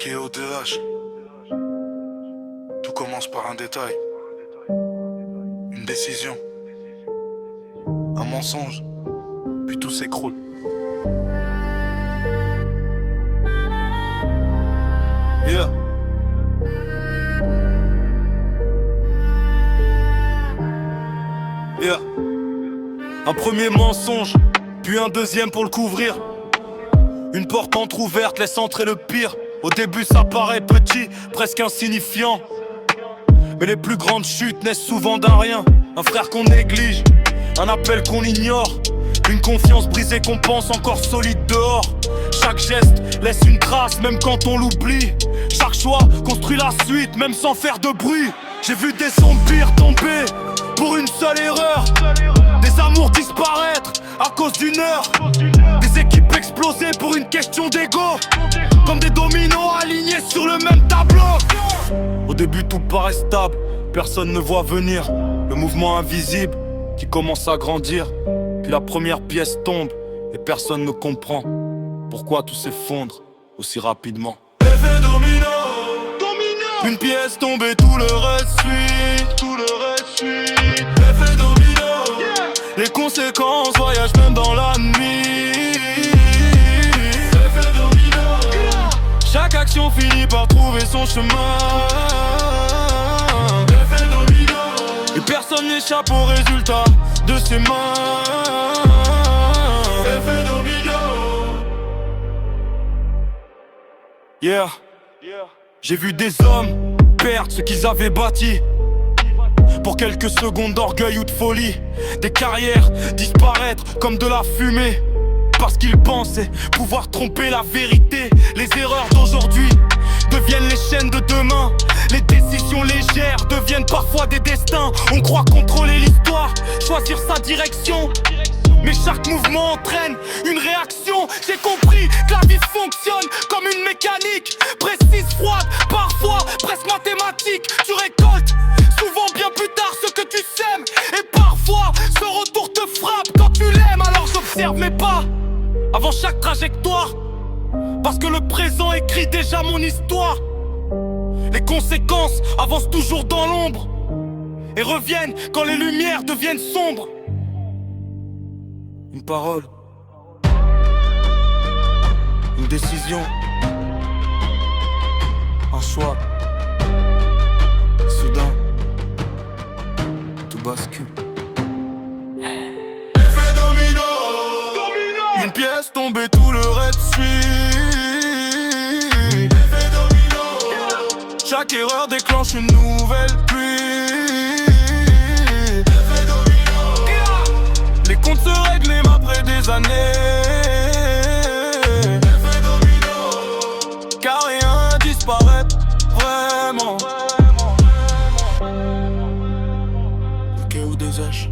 Ok, ODH. Tout commence par un détail. Une décision. Un mensonge. Puis tout s'écroule. Yeah. Yeah. Un premier mensonge, puis un deuxième pour le couvrir. Une porte entrouverte laisse entrer le pire. Au début ça paraît petit, presque insignifiant. Mais les plus grandes chutes naissent souvent d'un rien. Un frère qu'on néglige, un appel qu'on ignore. Une confiance brisée qu'on pense encore solide dehors. Chaque geste laisse une trace même quand on l'oublie. Chaque choix construit la suite même sans faire de bruit. J'ai vu des empires tomber pour une seule erreur. Des amours disparaître à cause d'une heure. Des équipes exploser pour une question d'ego. Comme des dominos alignés sur le même tableau. Au début tout paraît stable, personne ne voit venir. Le mouvement invisible qui commence à grandir. Puis la première pièce tombe et personne ne comprend pourquoi tout s'effondre aussi rapidement. Effet domino. Une pièce tombée, tout le reste suit. Effet domino. Les conséquences voyagent même dans la nuit. Effet domino. Chaque action finit par trouver son chemin. Effet domino. Et personne n'échappe au résultat de ses mains. Effet domino. Yeah. J'ai vu des hommes perdre ce qu'ils avaient bâti pour quelques secondes d'orgueil ou de folie. Des carrières disparaître comme de la fumée parce qu'ils pensaient pouvoir tromper la vérité. Les erreurs d'aujourd'hui deviennent les chaînes de demain. Les décisions légères deviennent parfois des destins. On croit contrôler l'histoire, choisir sa direction, mais chaque mouvement entraîne une réaction. J'ai compris que la vie fonctionne comme une mécanique, précise, froide, parfois presque mathématique. Tu récoltes souvent bien plus tard ce que tu sèmes. Et parfois ce retour te frappe quand tu l'aimes. Alors j'observe mes pas avant chaque trajectoire, parce que le présent écrit déjà mon histoire. Les conséquences avancent toujours dans l'ombre et reviennent quand les lumières deviennent sombres. Une parole, une décision, un choix. Soudain, tout bascule. Effet domino. Une pièce tombée, tout le reste suit. Effet domino. Chaque erreur déclenche une nouvelle pluie. Effet domino. Les comptes se règlent même après des années. Effet domino. Car rien disparaît vraiment. Ok, ou des H.